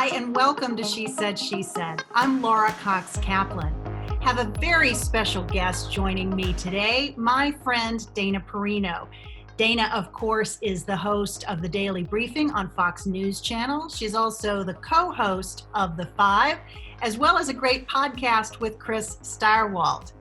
Hi, and welcome to She Said, She Said. I'm Laura Cox Kaplan. Have a very special guest joining me today, my friend Dana Perino. Dana, of course, is the host of the Daily Briefing on Fox News Channel. She's also the co-host of The Five, as well as a great podcast with Chris Stirwalt.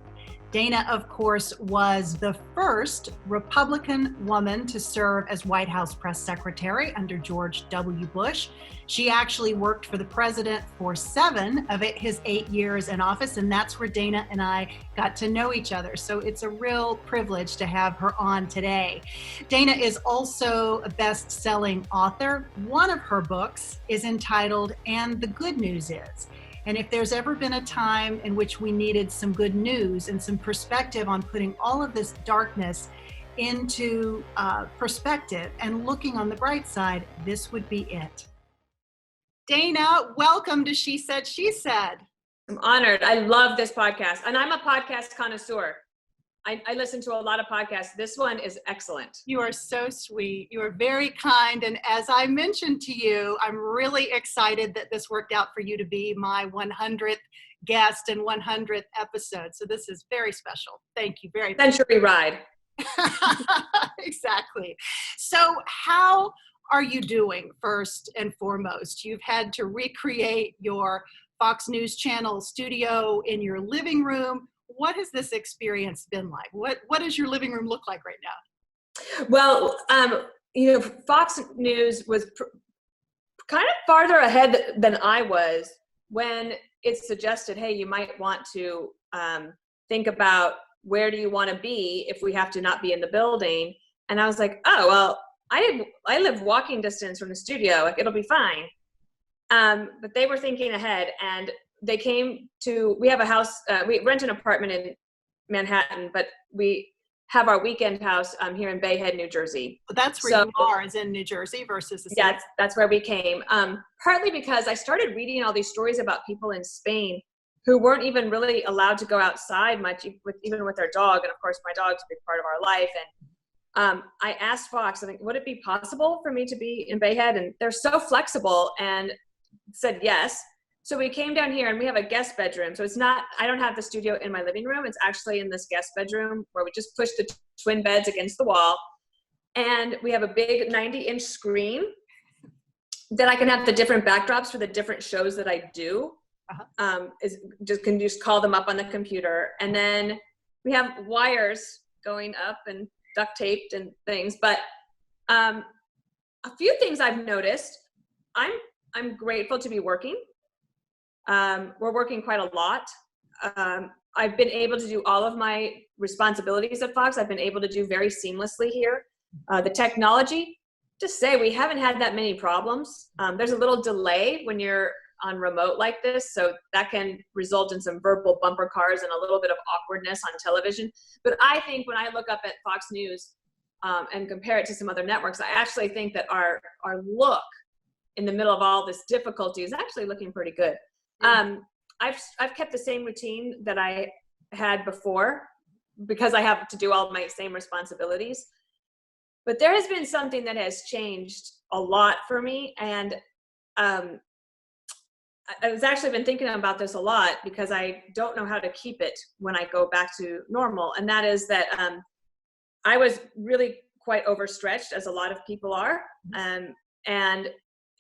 Dana, of course, was the first Republican woman to serve as White House press secretary under George W. Bush. She actually worked for the president for 7 of his 8 years in office, and that's where Dana and I got to know each other. So it's a real privilege to have her on today. Dana is also a best-selling author. One of her books is entitled "And the Good News Is." And if there's ever been a time in which we needed some good news and some perspective on putting all of this darkness into perspective and looking on the bright side, this would be it. Dana, welcome to She Said, She Said. I'm honored. I love this podcast. And I'm a podcast connoisseur. I listen to a lot of podcasts. This one is excellent. You are so sweet. You are very kind. And as I mentioned to you, I'm really excited that this worked out for you to be my 100th guest and 100th episode. So this is very special. Thank you very much. Century ride. Exactly. So how are you doing first and foremost? You've had to recreate your Fox News Channel studio in your living room. What has this experience been like? What does your living room look like right now? Well, Fox News was kind of farther ahead than I was when it suggested, hey, you might want to think about where do you want to be if we have to not be in the building. And I was like, oh, well, I live walking distance from the studio. Like, it'll be fine. But they were thinking ahead, and they came to, we have a house, we rent an apartment in Manhattan, but we have our weekend house here in Bay Head, New Jersey. But that's where you are, is in New Jersey versus the city. Yeah, that's where we came. Partly because I started reading all these stories about people in Spain who weren't even really allowed to go outside much, even with their dog. And of course, my dog's a big part of our life. And I asked Fox, I think, would it be possible for me to be in Bay Head? And they're so flexible, and said yes. So we came down here, and we have a guest bedroom. So it's not, I don't have the studio in my living room. It's actually in this guest bedroom where we just push the twin beds against the wall. And we have a big 90-inch screen that I can have the different backdrops for the different shows that I do. Can just call them up on the computer. And then we have wires going up and duct taped and things. But a few things I've noticed. I'm grateful to be working. We're working quite a lot. I've been able to do all of my responsibilities at Fox. I've been able to do very seamlessly here. The technology, just say we haven't had that many problems. There's a little delay when you're on remote like this, so that can result in some verbal bumper cars and a little bit of awkwardness on television. But I think when I look up at Fox News and compare it to some other networks, I actually think that our look in the middle of all this difficulty is actually looking pretty good. I've kept the same routine that I had before because I have to do all of my same responsibilities. But there has been something that has changed a lot for me. And I've actually been thinking about this a lot because I don't know how to keep it when I go back to normal. And that is that I was really quite overstretched, as a lot of people are. And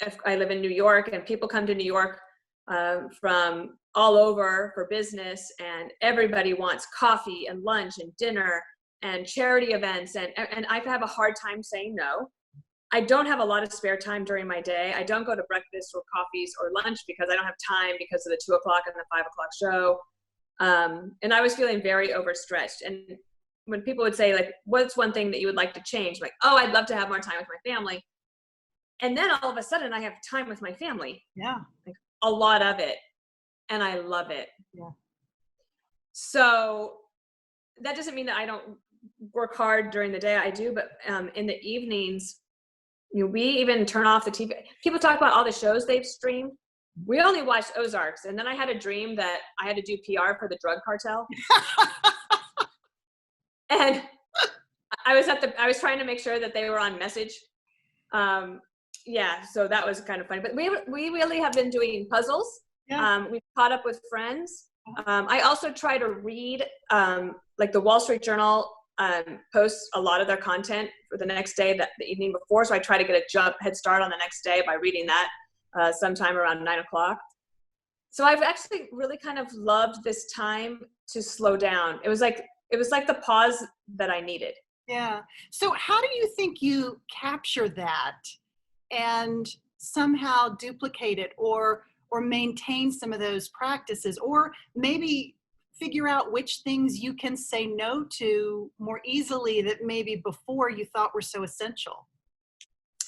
if I live in New York, and people come to New York from all over for business, and everybody wants coffee and lunch and dinner and charity events. And I have a hard time saying no. I don't have a lot of spare time during my day. I don't go to breakfast or coffees or lunch because I don't have time because of the 2 o'clock and the 5 o'clock show. And I was feeling very overstretched. And when people would say, like, what's one thing that you would like to change? I'm like, oh, I'd love to have more time with my family. And then all of a sudden I have time with my family. Yeah. Like, a lot of it. And I love it. Yeah. So that doesn't mean that I don't work hard during the day. I do, but in the evenings, we even turn off the TV. People talk about all the shows they've streamed. We only watched Ozarks. And then I had a dream that I had to do PR for the drug cartel. And I was trying to make sure that they were on message. Yeah, so that was kind of funny. But we really have been doing puzzles. Yeah. We've caught up with friends. I also try to read, like the Wall Street Journal posts a lot of their content for the next day, the evening before. So I try to get a head start on the next day by reading that sometime around 9 o'clock. So I've actually really kind of loved this time to slow down. It was like the pause that I needed. Yeah. So how do you think you capture that and somehow duplicate it or maintain some of those practices, or maybe figure out which things you can say no to more easily that maybe before you thought were so essential?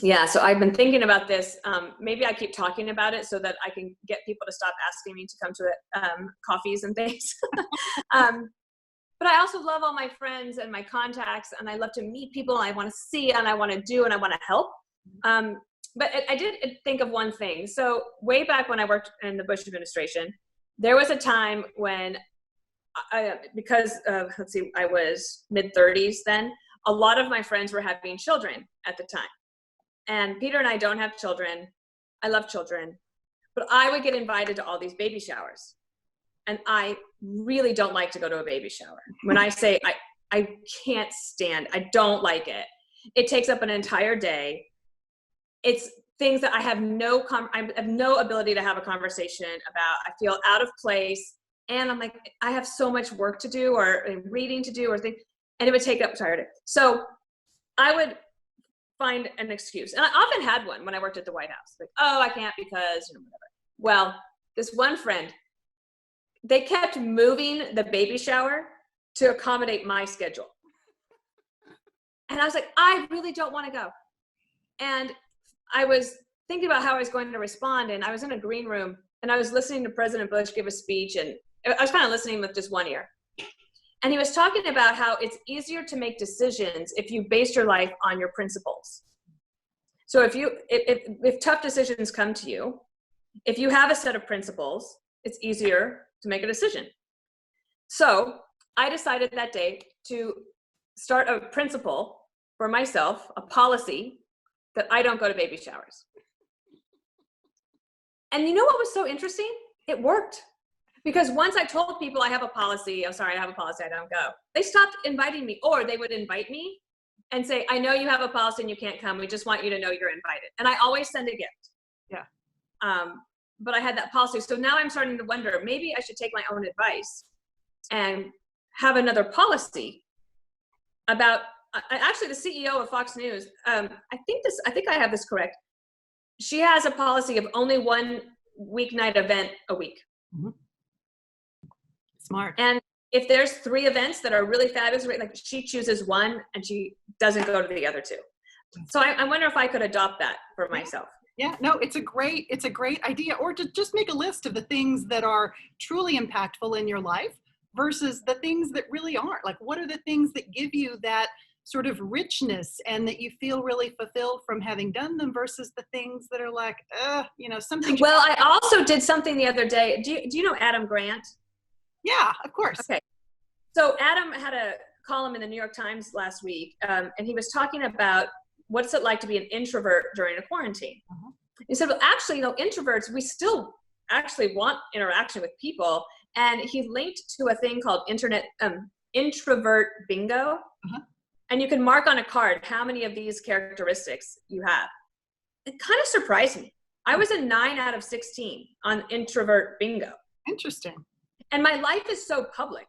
Yeah, so I've been thinking about this. Maybe I keep talking about it so that I can get people to stop asking me to come to coffees and things. But I also love all my friends and my contacts, and I love to meet people, and I want to see, and I want to do, and I want to help. But I did think of one thing. So way back when I worked in the Bush administration, there was a time when, because I was mid-30s then, a lot of my friends were having children at the time. And Peter and I don't have children. I love children. But I would get invited to all these baby showers. And I really don't like to go to a baby shower. When I say I can't stand, I don't like it. It takes up an entire day. It's things that I have no ability to have a conversation about. I feel out of place, and I'm like, I have so much work to do or reading to do or things, and it would take up entire day. So I would find an excuse, and I often had one when I worked at the White House, like, oh, I can't because whatever. Well, this one friend, they kept moving the baby shower to accommodate my schedule, and I was like, I really don't want to go. And I was thinking about how I was going to respond, and I was in a green room, and I was listening to President Bush give a speech, and I was kind of listening with just one ear. And he was talking about how it's easier to make decisions if you base your life on your principles. So if tough decisions come to you, if you have a set of principles, it's easier to make a decision. So I decided that day to start a principle for myself, a policy, that I don't go to baby showers. And you know what was so interesting? It worked. Because once I told people I have a policy, I'm sorry, I have a policy, I don't go, they stopped inviting me, or they would invite me and say, I know you have a policy and you can't come. We just want you to know you're invited. And I always send a gift. Yeah. But I had that policy. So now I'm starting to wonder, maybe I should take my own advice and have another policy about, actually the CEO of Fox News, I think I have this correct. She has a policy of only one weeknight event a week. Mm-hmm. Smart. And if there's 3 events that are really fabulous, like she chooses one and she doesn't go to the other 2. So I wonder if I could adopt that for myself. Yeah, no, it's a great idea. Or to just make a list of the things that are truly impactful in your life versus the things that really aren't. Like, what are the things that give you that sort of richness and that you feel really fulfilled from having done them versus the things that are like, something. Well, I also did something the other day. Do you know Adam Grant? Yeah, of course. Okay. So Adam had a column in the New York Times last week, and he was talking about what's it like to be an introvert during a quarantine. Uh-huh. He said, well, actually, introverts, we still actually want interaction with people. And he linked to a thing called introvert bingo. Uh-huh. And you can mark on a card how many of these characteristics you have. It kind of surprised me. I was a 9 out of 16 on introvert bingo. Interesting. And my life is so public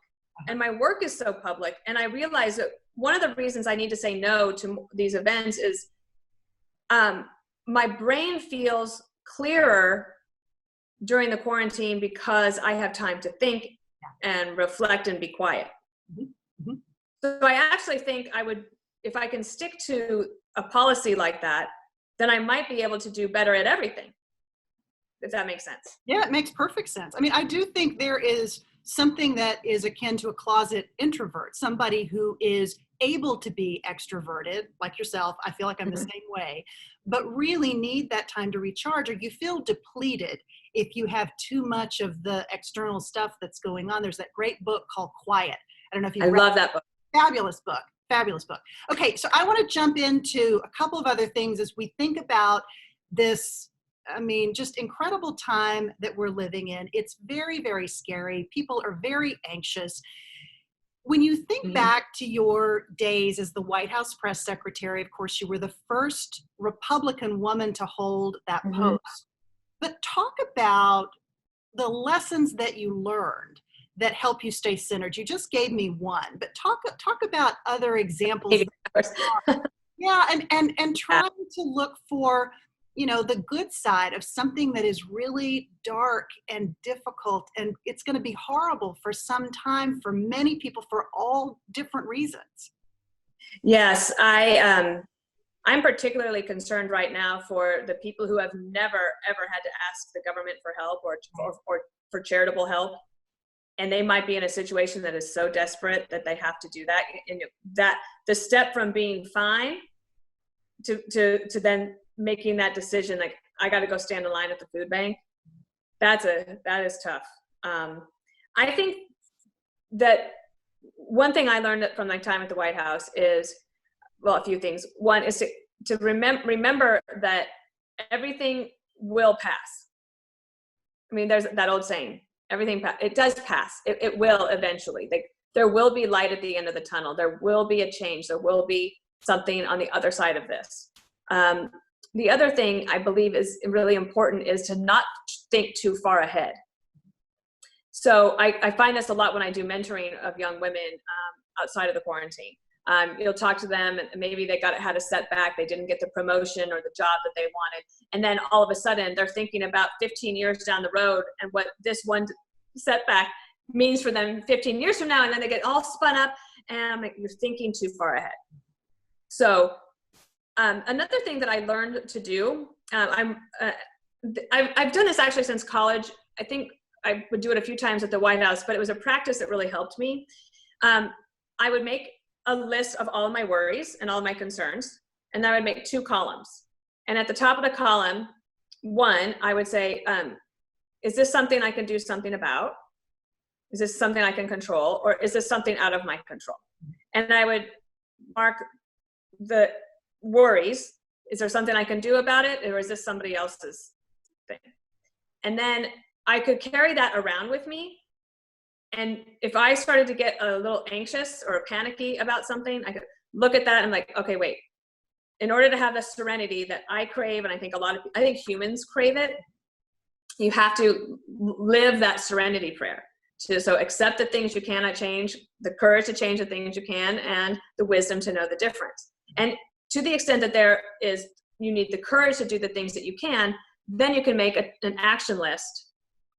and my work is so public. And I realized that one of the reasons I need to say no to these events is my brain feels clearer during the quarantine because I have time to think and reflect and be quiet. Mm-hmm. Mm-hmm. So I actually think if I can stick to a policy like that, then I might be able to do better at everything. If that makes sense. Yeah, it makes perfect sense. I mean, I do think there is something that is akin to a closet introvert, somebody who is able to be extroverted, like yourself. I feel like I'm the same way, but really need that time to recharge, or you feel depleted if you have too much of the external stuff that's going on. There's that great book called Quiet. I don't know if you've read it. I love that book. Fabulous book. Okay, so I want to jump into a couple of other things as we think about this, I mean, just incredible time that we're living in. It's very, very scary. People are very anxious. When you think back to your days as the White House press secretary, of course, you were the first Republican woman to hold that post. But talk about the lessons that you learned that help you stay centered. You just gave me one, but talk about other examples. Yeah, and trying to look for, you know, the good side of something that is really dark and difficult, and it's going to be horrible for some time for many people for all different reasons. Yes, I'm particularly concerned right now for the people who have never ever had to ask the government for help or for charitable help, and they might be in a situation that is so desperate that they have to do that. And that the step from being fine to then making that decision, like, I got to go stand in line at the food bank, that is tough. I think that one thing I learned from my time at the White House is, well, a few things. One is to remember that everything will pass. I mean, there's that old saying, it does pass. It will eventually. Like, there will be light at the end of the tunnel. There will be a change. There will be something on the other side of this. The other thing I believe is really important is to not think too far ahead. So I find this a lot when I do mentoring of young women outside of the quarantine. You'll talk to them, and maybe they had a setback, they didn't get the promotion or the job that they wanted, and then all of a sudden they're thinking about 15 years down the road and what this one setback means for them 15 years from now, and then they get all spun up, and I'm like, you're thinking too far ahead. So another thing that I learned to do, I've done this actually since college. I think I would do it a few times at the White House, but it was a practice that really helped me. I would make a list of all of my worries and all of my concerns, and I would make 2 columns. And at the top of the column, one, I would say, is this something I can do something about? Is this something I can control? Or is this something out of my control? And I would mark the worries. Is there something I can do about it? Or is this somebody else's thing? And then I could carry that around with me. And if I started to get a little anxious or panicky about something, I could look at that and like, okay, wait, in order to have the serenity that I crave, and I think I think humans crave it, you have to live that serenity prayer. So accept the things you cannot change, the courage to change the things you can, and the wisdom to know the difference. And to the extent that you need the courage to do the things that you can, then you can make an action list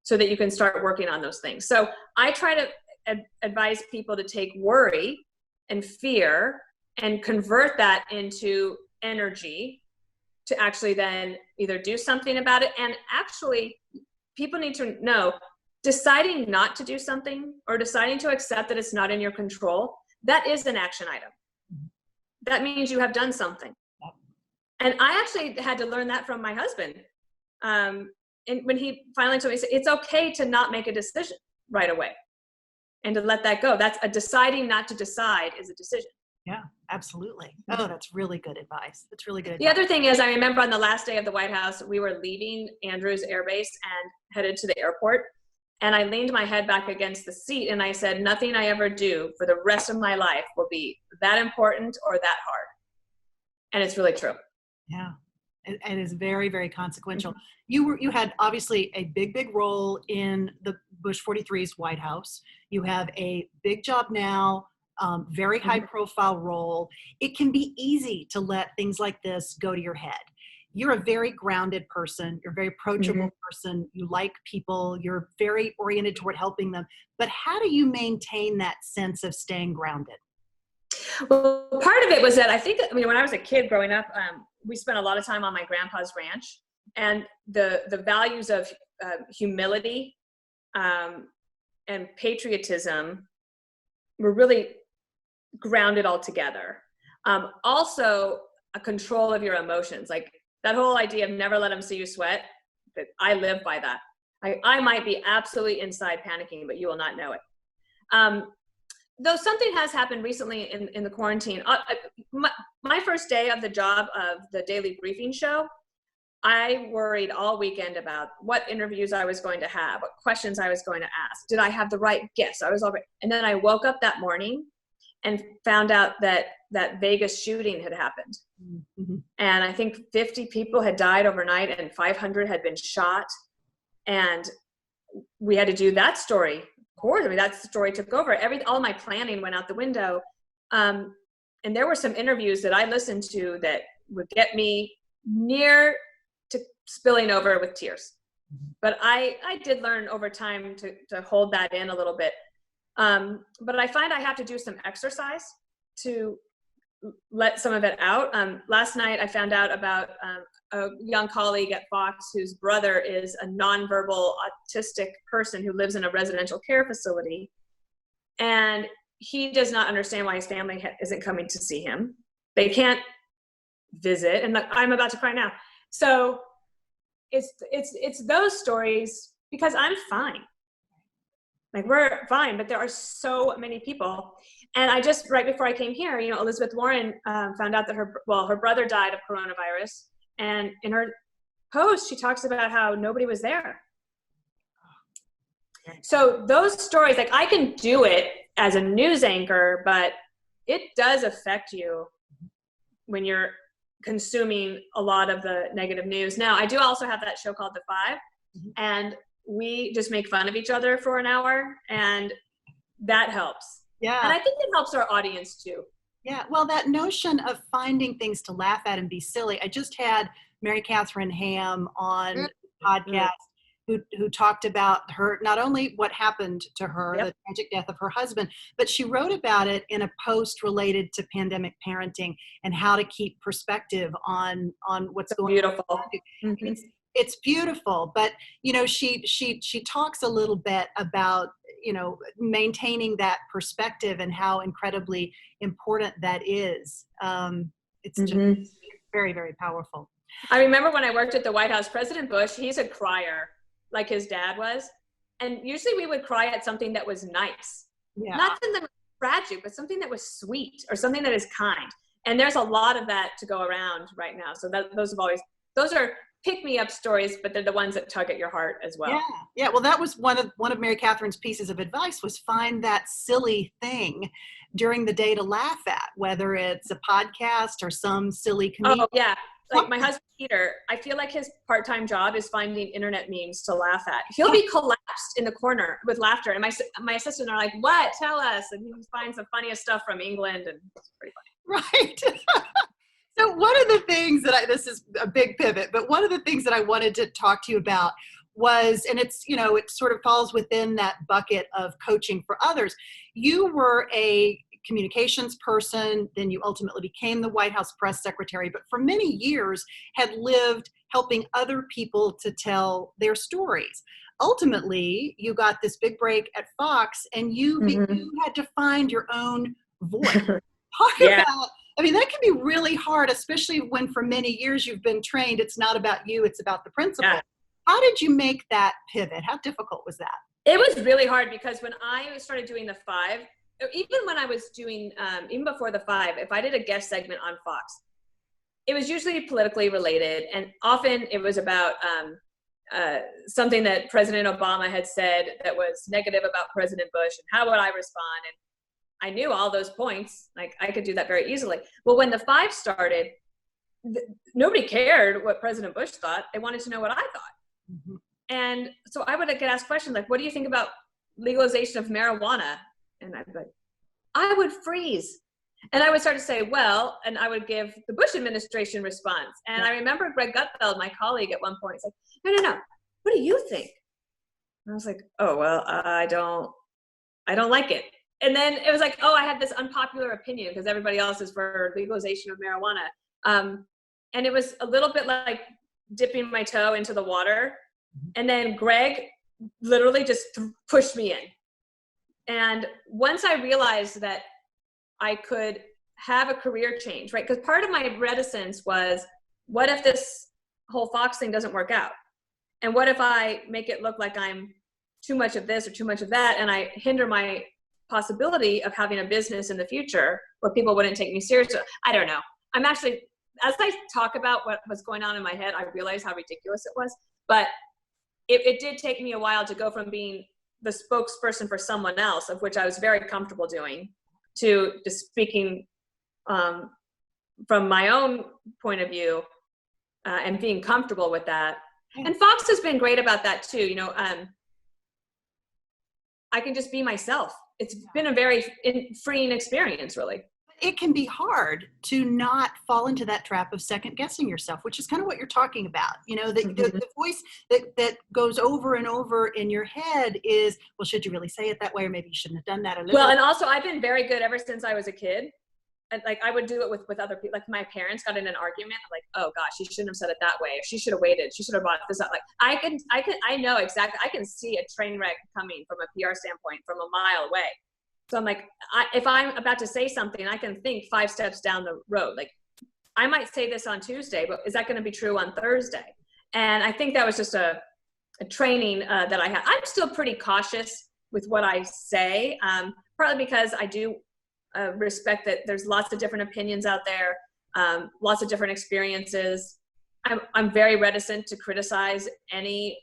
so that you can start working on those things. So I try to advise people to take worry and fear and convert that into energy to actually then either do something about it. And actually, people need to know, deciding not to do something or deciding to accept that it's not in your control, that is an action item. That means you have done something. And I actually had to learn that from my husband. And when he finally told me, he said, it's okay to not make a decision right away and to let that go. That's deciding not to decide is a decision. Yeah, absolutely. Oh, that's really good advice. That's really good advice. The other thing is, I remember on the last day of the White House, we were leaving Andrews Air Base and headed to the airport. And I leaned my head back against the seat and I said, nothing I ever do for the rest of my life will be that important or that hard. And it's really true. Yeah. It is very, very consequential. You had obviously a big role in the Bush 43's White House. You have a big job now, very high profile role. It can be easy to let things like this go to your head. You're a very grounded person. You're a very approachable person. You like people. You're very oriented toward helping them. But how do you maintain that sense of staying grounded? Well, part of it was that when I was a kid growing up, we spent a lot of time on my grandpa's ranch, and the values of humility and patriotism were really grounded all together. Also, a control of your emotions, like that whole idea of never let them see you sweat. That I live by that. I might be absolutely inside panicking, but you will not know it. Though something has happened recently in the quarantine. My first day of the job of the daily briefing show, I worried all weekend about what interviews I was going to have, what questions I was going to ask. Did I have the right guess? And then I woke up that morning and found out that that Vegas shooting had happened. Mm-hmm. And I think 50 people had died overnight and 500 had been shot. And we had to do that story. Of course, I mean, that story took over. All my planning went out the window. And there were some interviews that I listened to that would get me near to spilling over with tears. But I did learn over time to hold that in a little bit. But I find I have to do some exercise to let some of it out. Last night I found out about a young colleague at Fox whose brother is a nonverbal autistic person who lives in a residential care facility. And he does not understand why his family isn't coming to see him. They can't visit, and I'm about to cry now. So it's those stories, because I'm fine. Like, we're fine, but there are so many people. And I just, right before I came here, Elizabeth Warren found out that her brother died of coronavirus. And in her post, she talks about how nobody was there. So those stories, like, I can do it as a news anchor, but it does affect you when you're consuming a lot of the negative news. Now, I do also have that show called The Five, and we just make fun of each other for an hour, and that helps. Yeah. And I think it helps our audience too. Yeah. Well, that notion of finding things to laugh at and be silly. I just had Mary Catherine Ham on the podcast who talked about her, not only what happened to her, the tragic death of her husband, but she wrote about it in a post related to pandemic parenting and how to keep perspective on what's going on. Mm-hmm. It's beautiful, but she talks a little bit about maintaining that perspective and how incredibly important that is. It's just very, very powerful. I remember when I worked at the White House, President Bush, he's a crier like his dad was, and usually we would cry at something that was nice, not something that was tragic, but something that was sweet or something that is kind. And there's a lot of that to go around right now. So those are pick-me-up stories, but they're the ones that tug at your heart as well. Yeah. Well, that was one of Mary Catherine's pieces of advice, was find that silly thing during the day to laugh at, whether it's a podcast or some silly comedian. Oh, yeah. Like my husband, Peter, I feel like his part-time job is finding internet memes to laugh at. He'll be collapsed in the corner with laughter. And my assistant are like, what? Tell us. And he finds the funniest stuff from England, and it's pretty funny. Right. So one of the things this is a big pivot, but one of the things that I wanted to talk to you about was, and it's, it sort of falls within that bucket of coaching for others. You were a communications person, then you ultimately became the White House press secretary, but for many years had lived helping other people to tell their stories. Ultimately, you got this big break at Fox, and you had to find your own voice. Talk about, I mean, that can be really hard, especially when for many years you've been trained, it's not about you, it's about the principal. Yeah. How did you make that pivot? How difficult was that? It was really hard, because when I started doing the Five, even when I was doing, even before the Five, if I did a guest segment on Fox, it was usually politically related. And often it was about something that President Obama had said that was negative about President Bush, and how would I respond? And I knew all those points. Like, I could do that very easily. Well, when the Five started, nobody cared what President Bush thought. They wanted to know what I thought. Mm-hmm. And so I would get asked questions like, what do you think about legalization of marijuana? And I'd be like, I would freeze. And I would start to say, well, and I would give the Bush administration response. And I remember Greg Gutfeld, my colleague, at one point, said, no, what do you think? And I was like, oh, well, I don't like it. And then it was like, oh, I had this unpopular opinion because everybody else is for legalization of marijuana. And it was a little bit like dipping my toe into the water. And then Greg literally just pushed me in. And once I realized that I could have a career change, right? Because part of my reticence was, what if this whole Fox thing doesn't work out? And what if I make it look like I'm too much of this or too much of that, and I hinder my possibility of having a business in the future where people wouldn't take me seriously? I don't know. I'm actually as I talk about what was going on in my head, I realize how ridiculous it was. But it did take me a while to go from being the spokesperson for someone else, of which I was very comfortable doing, to just speaking from my own point of view and being comfortable with that. And Fox has been great about that too. You know, I can just be myself. It's been a very freeing experience, really. It can be hard to not fall into that trap of second guessing yourself, which is kind of what you're talking about. You know, the voice that goes over and over in your head is, well, should you really say it that way? Or maybe you shouldn't have done that. Well, and also I've been very good ever since I was a kid. And like, I would do it with other people. Like, my parents got in an argument. I'm like, oh gosh, she shouldn't have said it that way. Or she should have waited. She should have brought this up. Like, I know exactly. I can see a train wreck coming from a PR standpoint from a mile away. So I'm like, if I'm about to say something, I can think 5 steps down the road. Like, I might say this on Tuesday, but is that going to be true on Thursday? And I think that was just a training that I had. I'm still pretty cautious with what I say, partly because I do respect that there's lots of different opinions out there, lots of different experiences. I'm very reticent to criticize any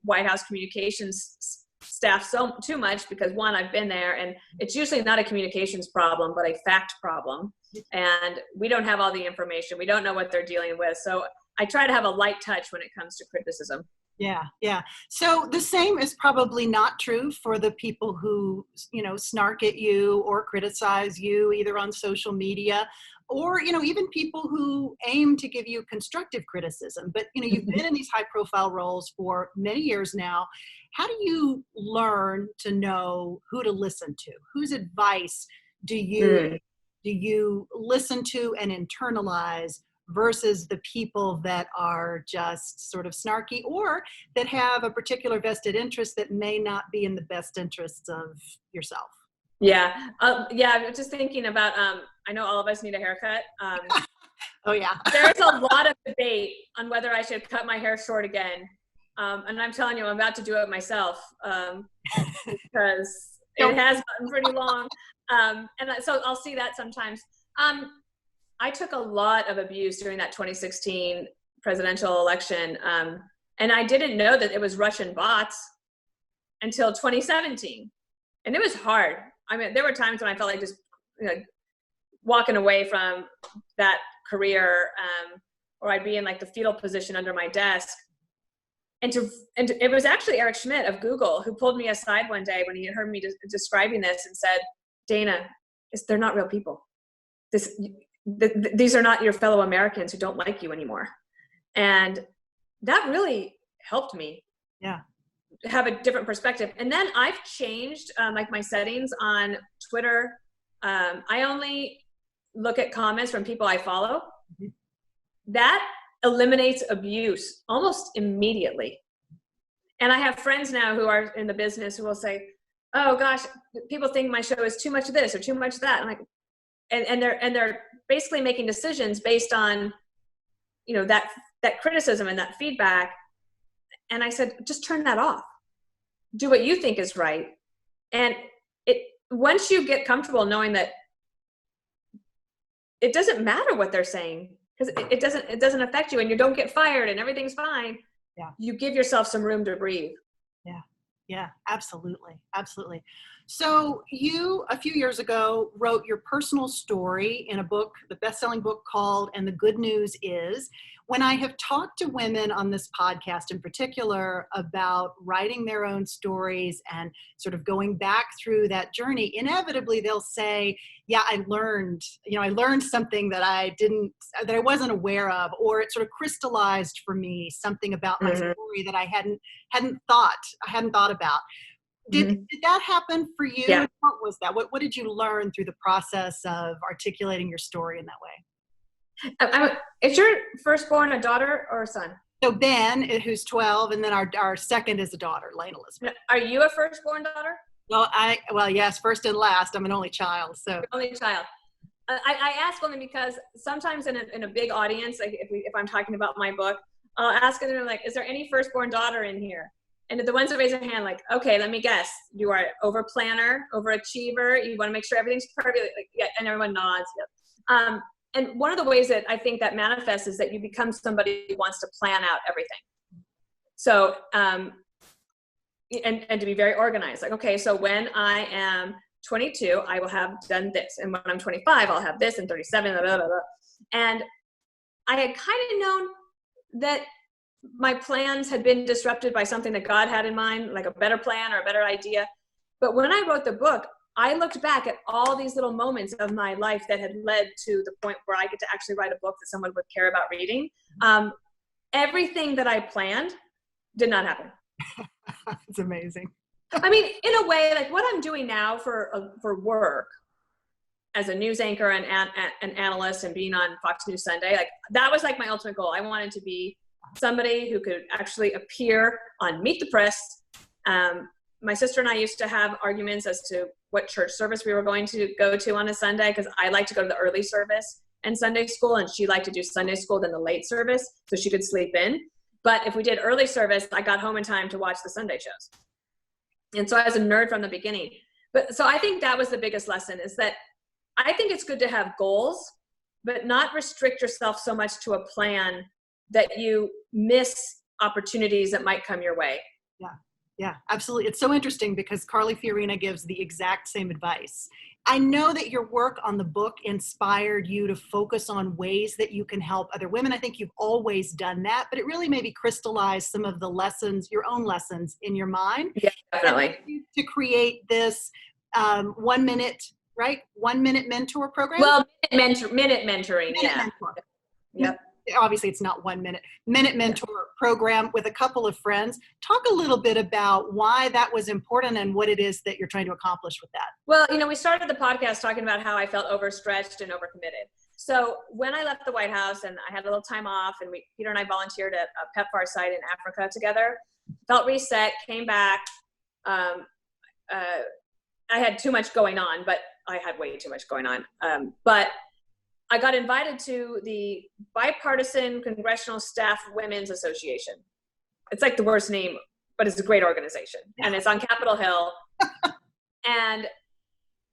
White House communications staff too much, because one, I've been there, and it's usually not a communications problem, but a fact problem. And we don't have all the information. We don't know what they're dealing with. So I try to have a light touch when it comes to criticism. Yeah, yeah. So the same is probably not true for the people who, you know, snark at you or criticize you either on social media, or, you know, even people who aim to give you constructive criticism. But, you know, you've been in these high profile roles for many years now. How do you learn to know who to listen to? Whose advice do you listen to and internalize versus the people that are just sort of snarky or that have a particular vested interest that may not be in the best interests of yourself? Yeah. I'm just thinking about, I know all of us need a haircut. Oh yeah. There's a lot of debate on whether I should cut my hair short again. And I'm telling you, I'm about to do it myself because it has gotten pretty long. And so I'll see that sometimes. I took a lot of abuse during that 2016 presidential election. And I didn't know that it was Russian bots until 2017. And it was hard. I mean, there were times when I felt like just, you know, walking away from that career, or I'd be in like the fetal position under my desk. And it was actually Eric Schmidt of Google who pulled me aside one day when he heard me describing this and said, Dana, they're not real people. These are not your fellow Americans who don't like you anymore. And that really helped me have a different perspective. And then I've changed like my settings on Twitter. I only look at comments from people I follow. Mm-hmm. That eliminates abuse almost immediately. And I have friends now who are in the business who will say, oh gosh, people think my show is too much of this or too much of that. I'm like, and they're basically making decisions based on, you know, that criticism and that feedback. And I said, just turn that off. Do what you think is right. And once you get comfortable knowing that it doesn't matter what they're saying, because it doesn't affect you and you don't get fired and everything's fine. Yeah. You give yourself some room to breathe. Yeah. Yeah, absolutely. Absolutely. So you, a few years ago, wrote your personal story in a book, the best-selling book called And the Good News Is. When I have talked to women on this podcast in particular about writing their own stories and sort of going back through that journey, inevitably they'll say, yeah, I learned something that I wasn't aware of, or it sort of crystallized for me something about my story that I hadn't thought about. Did that happen for you? Yeah. What was that? What did you learn through the process of articulating your story in that way? Is your firstborn a daughter or a son? So Ben, who's 12, and then our second is a daughter, Lane Elizabeth. Are you a firstborn daughter? Well, yes, first and last. I'm an only child. So only child. I ask only because sometimes in a big audience, like if I'm talking about my book, I'll ask them like, is there any firstborn daughter in here? And the ones that raise their hand, like, okay, let me guess. You are over planner, overachiever. You want to make sure everything's perfect. Like, yeah, and everyone nods. Yep. and one of the ways that I think that manifests is that you become somebody who wants to plan out everything. So, and to be very organized. Like, okay, so when I am 22, I will have done this. And when I'm 25, I'll have this, and 37, blah, blah, blah, blah. And I had kind of known that my plans had been disrupted by something that God had in mind, like a better plan or a better idea. But when I wrote the book, I looked back at all these little moments of my life that had led to the point where I get to actually write a book that someone would care about reading. Everything that I planned did not happen. It's amazing. I mean, in a way, like what I'm doing now for work as a news anchor and an analyst and being on Fox News Sunday, like that was like my ultimate goal. I wanted to be somebody who could actually appear on Meet the Press. My sister and I used to have arguments as to what church service we were going to go to on a Sunday, because I like to go to the early service and Sunday school, and she liked to do Sunday school then the late service so she could sleep in. But if we did early service, I got home in time to watch the Sunday shows. And so I was a nerd from the beginning. But so I think that was the biggest lesson, is that I think it's good to have goals, but not restrict yourself so much to a plan that you miss opportunities that might come your way. Yeah, absolutely. It's so interesting because Carly Fiorina gives the exact same advice. I know that your work on the book inspired you to focus on ways that you can help other women. I think you've always done that, but it really maybe crystallized some of the lessons, your own lessons in your mind. Yeah, definitely. To create this 1 minute, right? 1 minute mentor program? Well, minute mentoring, yeah. Mentor. Yep. Obviously it's not 1 minute mentor program with a couple of friends. Talk a little bit about why that was important and what it is that you're trying to accomplish with that. Well, we started the podcast talking about how I felt overstretched and overcommitted. So when I left the White House and I had a little time off, and Peter and I volunteered at a PEPFAR site in Africa together, felt reset, came back. I had too much going on, but I had way too much going on. But I got invited to the Bipartisan Congressional Staff Women's Association. It's like the worst name, but it's a great organization. Yeah. And it's on Capitol Hill. And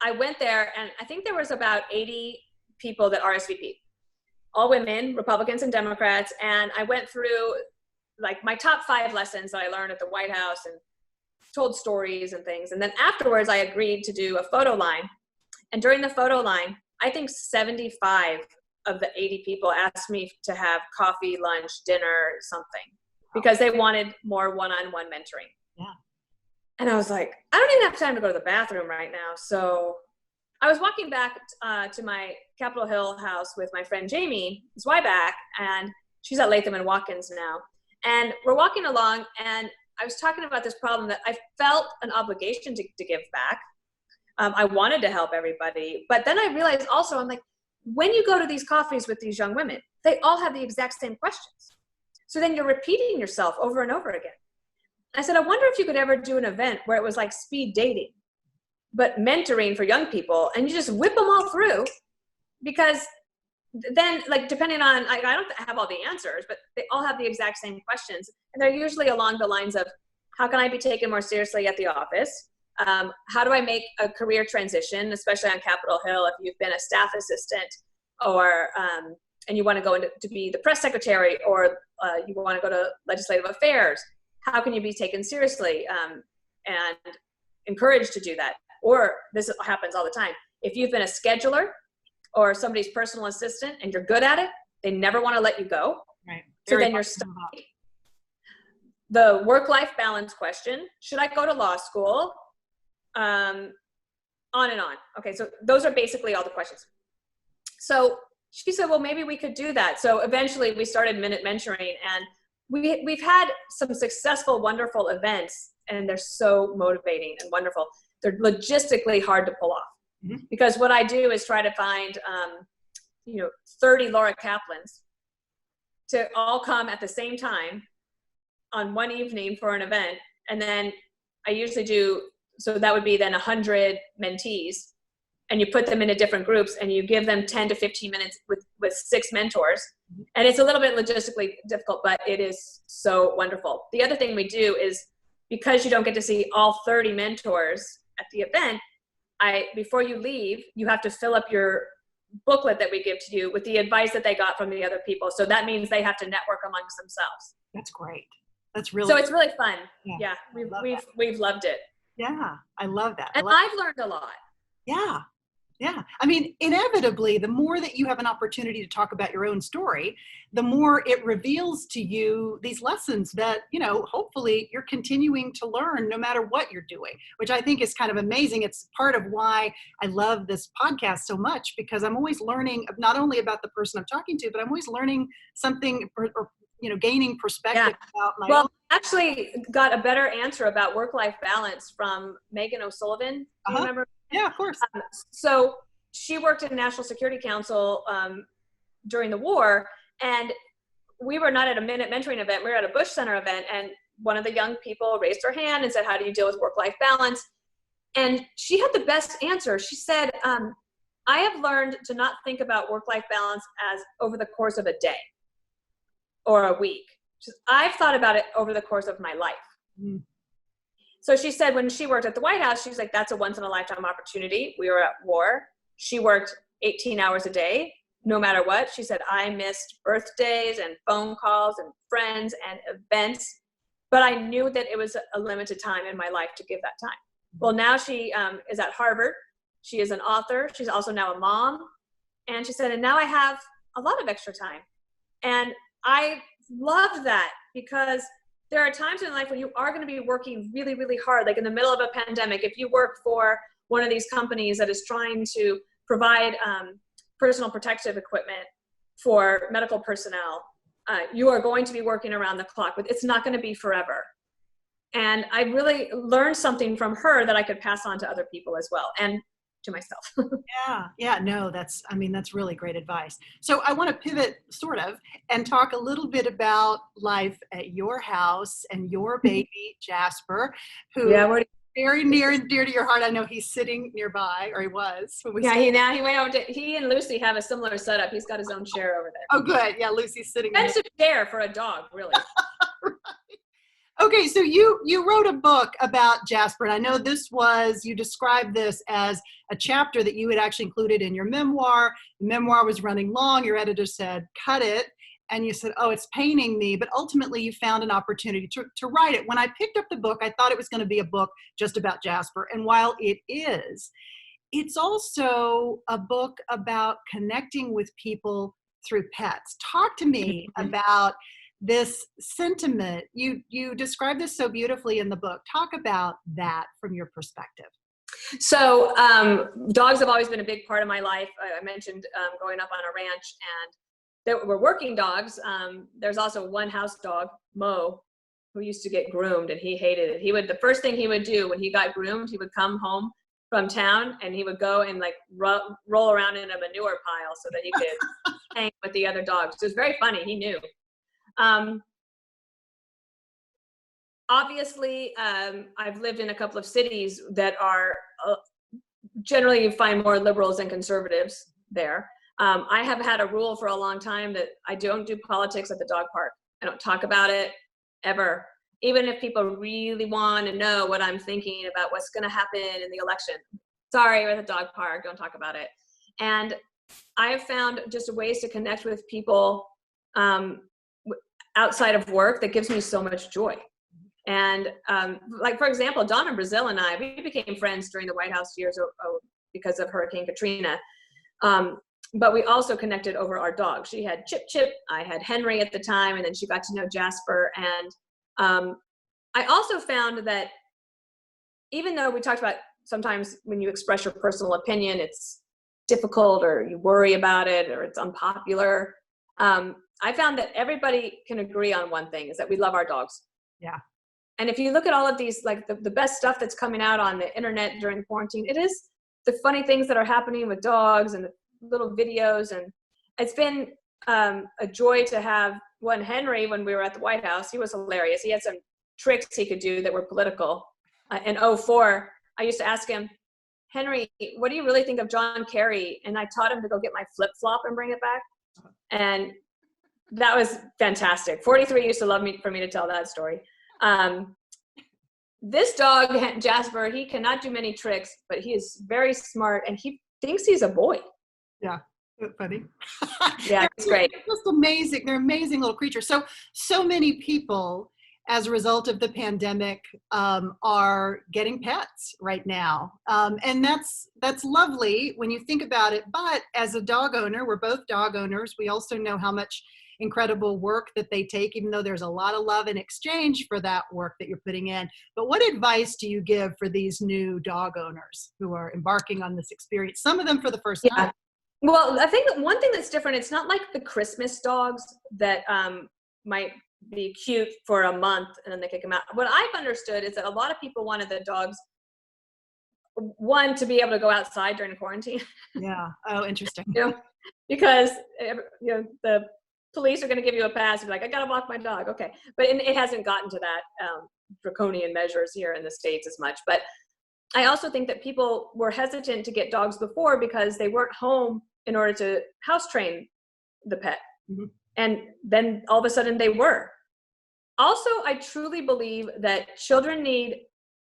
I went there, and I think there was about 80 people that RSVP'd. All women, Republicans and Democrats. And I went through like my top 5 lessons that I learned at the White House and told stories and things. And then afterwards, I agreed to do a photo line. And during the photo line, I think 75 of the 80 people asked me to have coffee, lunch, dinner, something, because they wanted more one-on-one mentoring. Yeah. And I was like, I don't even have time to go to the bathroom right now. So I was walking back to my Capitol Hill house with my friend Jamie Zweiback, and she's at Latham and Watkins now. And we're walking along, and I was talking about this problem that I felt an obligation to give back. I wanted to help everybody. But then I realized also, I'm like, when you go to these coffees with these young women, they all have the exact same questions. So then you're repeating yourself over and over again. I said, I wonder if you could ever do an event where it was like speed dating, but mentoring for young people, and you just whip them all through, because then, like, depending on, I don't have all the answers, but they all have the exact same questions. And they're usually along the lines of, how can I be taken more seriously at the office? How do I make a career transition, especially on Capitol Hill, if you've been a staff assistant or, and you want to go into to be the press secretary, or you want to go to legislative affairs? How can you be taken seriously and encouraged to do that? Or this happens all the time. If you've been a scheduler or somebody's personal assistant and you're good at it, they never want to let you go. Right. So then you're stuck. The work-life balance question, should I go to law school? On and on. Okay, so those are basically all the questions. So she said, well, maybe we could do that. So eventually we started Minute Mentoring, and we've had some successful, wonderful events, and they're so motivating and wonderful. They're logistically hard to pull off. Mm-hmm. Because what I do is try to find, 30 Laura Kaplans to all come at the same time on one evening for an event. And then I usually do, so that would be then 100 mentees, and you put them into different groups and you give them 10 to 15 minutes with 6 mentors. And it's a little bit logistically difficult, but it is so wonderful. The other thing we do is, because you don't get to see all 30 mentors at the event, before you leave, you have to fill up your booklet that we give to you with the advice that they got from the other people. So that means they have to network amongst themselves. That's great. That's really, so it's really fun. Yeah, We've loved it. yeah, I love that. And I've learned a lot. Yeah. Yeah. I mean, inevitably, the more that you have an opportunity to talk about your own story, the more it reveals to you these lessons that, hopefully you're continuing to learn no matter what you're doing, which I think is kind of amazing. It's part of why I love this podcast so much, because I'm always learning not only about the person I'm talking to, but I'm always learning something or gaining perspective about my own. Actually got a better answer about work-life balance from Megan O'Sullivan. Do you remember? Yeah, of course. So she worked in National Security Council during the war, and we were not at a Minute Mentoring event. We were at a Bush Center event, and one of the young people raised her hand and said, how do you deal with work-life balance? And she had the best answer. She said, I have learned to not think about work-life balance as over the course of a day or a week. I've thought about it over the course of my life. Mm. So she said when she worked at the White House, she's like, that's a once in a lifetime opportunity. We were at war. She worked 18 hours a day, no matter what. She said, I missed birthdays and phone calls and friends and events, but I knew that it was a limited time in my life to give that time. Well, now she is at Harvard. She is an author. She's also now a mom. And she said, and now I have a lot of extra time. And I love that, because there are times in life when you are going to be working really, really hard, like in the middle of a pandemic. If you work for one of these companies that is trying to provide personal protective equipment for medical personnel, you are going to be working around the clock, but it's not going to be forever. And I really learned something from her that I could pass on to other people as well, and to myself. No, that's really great advice. So I want to pivot sort of and talk a little bit about life at your house and your baby, Jasper, who is very near and dear to your heart. I know he's sitting nearby, or he was. When we he went over to, he and Lucy have a similar setup. He's got his own chair over there. Oh, good. Yeah, Lucy's sitting there. Expensive chair for a dog, really. Right. Okay, so you wrote a book about Jasper, and I know you described this as a chapter that you had actually included in your memoir. The memoir was running long. Your editor said, cut it. And you said, oh, it's paining me. But ultimately, you found an opportunity to write it. When I picked up the book, I thought it was going to be a book just about Jasper. And while it is, it's also a book about connecting with people through pets. Talk to me about this sentiment. You describe this so beautifully in the book. Talk about that from your perspective. So dogs have always been a big part of my life. I mentioned growing up on a ranch, and there were working dogs. There's also one house dog, Mo, who used to get groomed, and he hated it. The first thing he would do when he got groomed, he would come home from town and he would go and like roll around in a manure pile so that he could hang with the other dogs. It was very funny. He knew. Obviously, I've lived in a couple of cities that are generally, you find more liberals than conservatives there. I have had a rule for a long time that I don't do politics at the dog park. I don't talk about it ever. Even if people really want to know what I'm thinking about what's going to happen in the election. Sorry, we're at the dog park, don't talk about it. And I have found just ways to connect with people outside of work that gives me so much joy. And like, for example, Donna Brazil and I, we became friends during the White House years because of Hurricane Katrina. But we also connected over our dog. She had Chip, I had Henry at the time, and then she got to know Jasper. And I also found that even though we talked about sometimes when you express your personal opinion, it's difficult or you worry about it or it's unpopular. I found that everybody can agree on one thing, is that we love our dogs. Yeah. And if you look at all of these, like the best stuff that's coming out on the internet during quarantine, it is the funny things that are happening with dogs and the little videos. And it's been a joy to have Henry, when we were at the White House. He was hilarious. He had some tricks he could do that were political. In 2004, I used to ask him, Henry, what do you really think of John Kerry? And I taught him to go get my flip-flop and bring it back. And that was fantastic. 43 used to love me for me to tell that story. This dog, Jasper, he cannot do many tricks, but he is very smart and he thinks he's a boy. Yeah. Isn't that funny? Yeah, it's great. Just amazing. They're amazing little creatures. So many people, as a result of the pandemic, are getting pets right now, and that's lovely when you think about it. But as a dog owner, we're both dog owners. We also know how much incredible work that they take, even though there's a lot of love in exchange for that work that you're putting in. But what advice do you give for these new dog owners who are embarking on this experience? Some of them for the first time. Well, I think that one thing that's different, it's not like the Christmas dogs that might be cute for a month and then they kick them out. What I've understood is that a lot of people wanted the dogs, one, to be able to go outside during quarantine. Yeah. Oh, interesting. Because the police are going to give you a pass. You're like, I got to walk my dog. Okay. But it hasn't gotten to that draconian measures here in the States as much. But I also think that people were hesitant to get dogs before because they weren't home in order to house train the pet. Mm-hmm. And then all of a sudden they were. Also, I truly believe that children need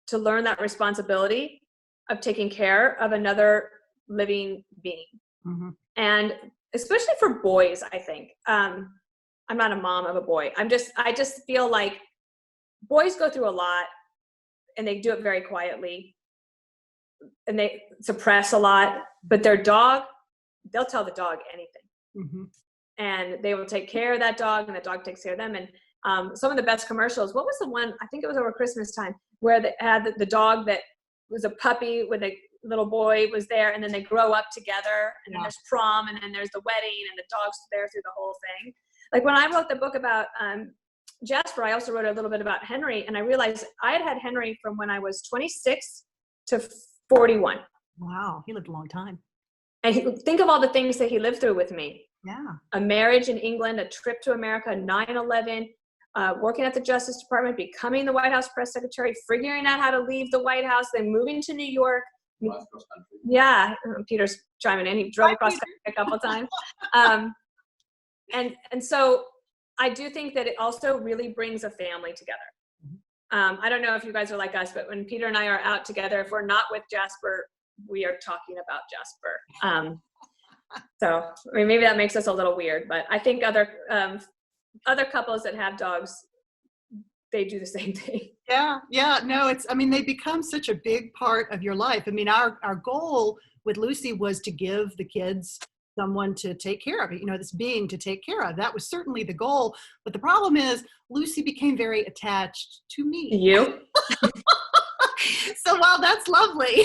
to learn that responsibility of taking care of another living being. Mm-hmm. And especially for boys, I think. I'm not a mom of a boy. I just feel like boys go through a lot and they do it very quietly and they suppress a lot, but their dog, they'll tell the dog anything. Mm-hmm. And they will take care of that dog and the dog takes care of them. And some of the best commercials, what was the one, I think it was over Christmas time, where they had the dog that was a puppy with a little boy was there, and then they grow up together, and then there's prom, and then there's the wedding, and the dog's there through the whole thing. Like when I wrote the book about Jasper, I also wrote a little bit about Henry, and I realized I had Henry from when I was 26 to 41. Wow, he lived a long time. And think of all the things that he lived through with me. Yeah. A marriage in England, a trip to America, 9/11, working at the Justice Department, becoming the White House press secretary, figuring out how to leave the White House, then moving to New York. Yeah, Peter's chiming in. He drove across country a couple of times. And so I do think that it also really brings a family together. I don't know if you guys are like us, but when Peter and I are out together, if we're not with Jasper, we are talking about Jasper. So I mean, maybe that makes us a little weird, but I think other couples that have dogs, they do the same thing. Yeah. No, they become such a big part of your life. I mean, our goal with Lucy was to give the kids someone to take care of, this being to take care of. That was certainly the goal. But the problem is Lucy became very attached to me. You? So while that's lovely,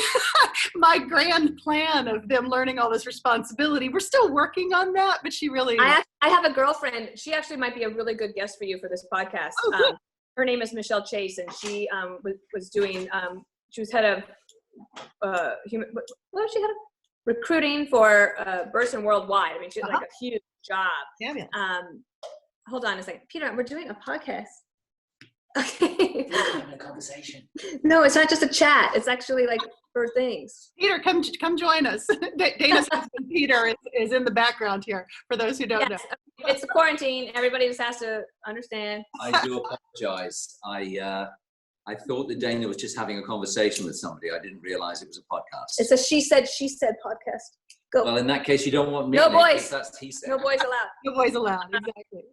my grand plan of them learning all this responsibility, we're still working on that, but she really... I have a girlfriend. She actually might be a really good guest for you for this podcast. Oh, her name is Michelle Chase, and she was doing, she was head of, what was she head of? Recruiting for Burson Worldwide. I mean, she had like a huge job. Yeah. Hold on a second. Peter, we're doing a podcast. Okay. We're having a conversation. No, it's not just a chat. It's actually like for things. Peter, come join us. Dana's husband, Peter, is in the background here, for those who don't know. It's the quarantine. Everybody just has to understand. I do apologize. I thought that Dana was just having a conversation with somebody. I didn't realize it was a podcast. It's a she said podcast. Go. Well, in that case, you don't want me. No boys. That's he said. No boys allowed. No boys allowed, exactly.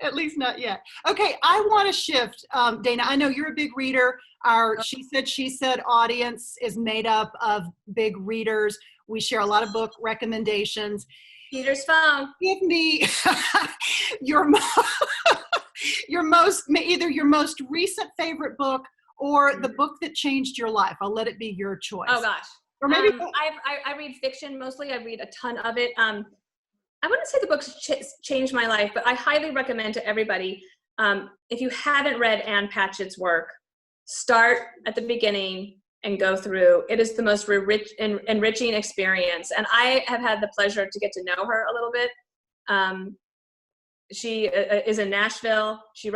At least not yet. Okay, I want to shift. Dana, I know you're a big reader. Our She Said audience is made up of big readers. We share a lot of book recommendations. Peter's phone. Give me either your most recent favorite book or the book that changed your life. I'll let it be your choice. Oh gosh. Or maybe I read fiction mostly. I read a ton of it. I wouldn't say the books changed my life, but I highly recommend to everybody, if you haven't read Ann Patchett's work, start at the beginning and go through. It is the most enriching experience. And I have had the pleasure to get to know her a little bit. She is in Nashville. She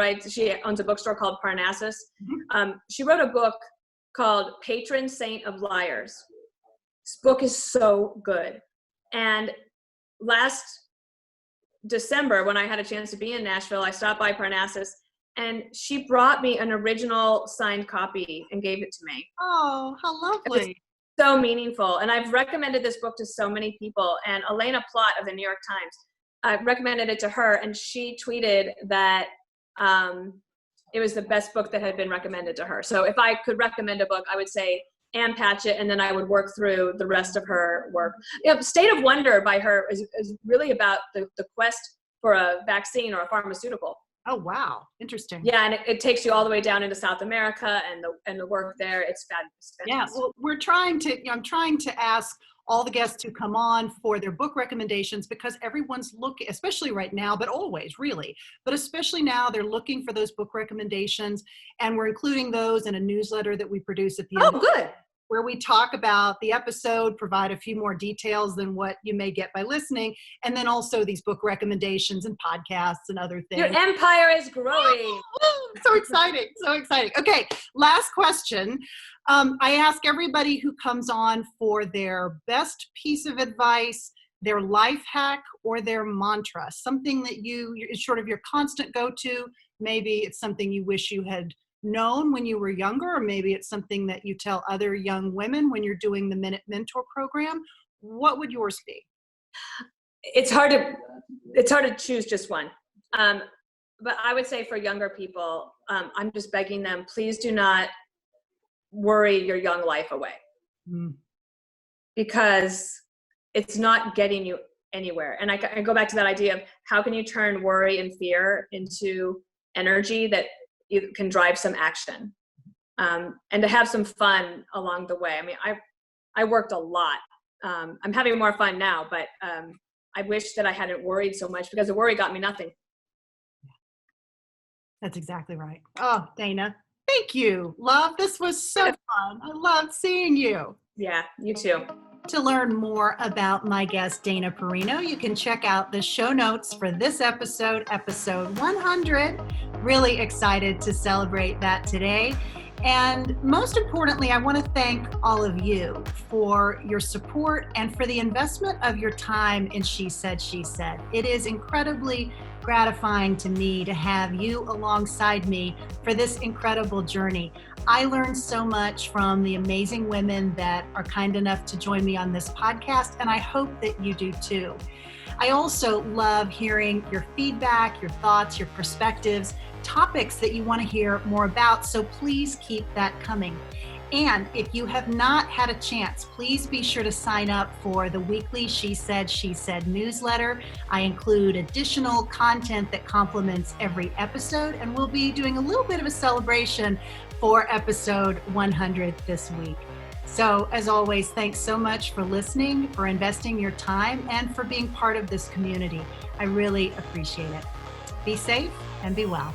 owns a bookstore called Parnassus. She wrote a book called Patron Saint of Liars. This book is so good. And last December, when I had a chance to be in Nashville, I stopped by Parnassus, and she brought me an original signed copy and gave it to me. Oh, how lovely. so meaningful. And I've recommended this book to so many people. And Elena Plott of the New York Times, I recommended it to her, and she tweeted that it was the best book that had been recommended to her. So if I could recommend a book, I would say Ann Patchett, and then I would work through the rest of her work. State of Wonder by her is really about the quest for a vaccine or a pharmaceutical. Oh, wow. Interesting. Yeah, and it takes you all the way down into South America and the work there. It's fabulous. Yeah, well, I'm trying to ask all the guests who come on for their book recommendations, because everyone's looking, especially right now, but always really, but especially now, they're looking for those book recommendations, and we're including those in a newsletter that we produce at the end. Oh, good. Where we talk about the episode, provide a few more details than what you may get by listening, and then also these book recommendations and podcasts and other things. Your empire is growing. So exciting, so exciting. Okay, last question. I ask everybody who comes on for their best piece of advice, their life hack, or their mantra, something that is sort of your constant go-to. Maybe it's something you wish you had known when you were younger, or maybe it's something that you tell other young women when you're doing the Minute Mentor program. What would yours be? It's hard to choose just one. But I would say for younger people, I'm just begging them, please do not worry your young life away. Because it's not getting you anywhere. And I go back to that idea of how can you turn worry and fear into energy that you can drive some action, and to have some fun along the way. I mean, I worked a lot. I'm having more fun now, but I wish that I hadn't worried so much, because the worry got me nothing. That's exactly right. Oh, Dana, thank you. Love, this was so fun. I loved seeing you. Yeah, you too. To learn more about my guest, Dana Perino, you can check out the show notes for this episode 100. Really excited to celebrate that today. And most importantly, I want to thank all of you for your support and for the investment of your time in She Said, She Said. It is incredibly gratifying to me to have you alongside me for this incredible journey. I learned so much from the amazing women that are kind enough to join me on this podcast, and I hope that you do too. I also love hearing your feedback, your thoughts, your perspectives, topics that you want to hear more about, so please keep that coming. And if you have not had a chance, please be sure to sign up for the weekly She Said, She Said newsletter. I include additional content that complements every episode, and we'll be doing a little bit of a celebration for episode 100 this week. So as always, thanks so much for listening, for investing your time, and for being part of this community. I really appreciate it. Be safe and be well.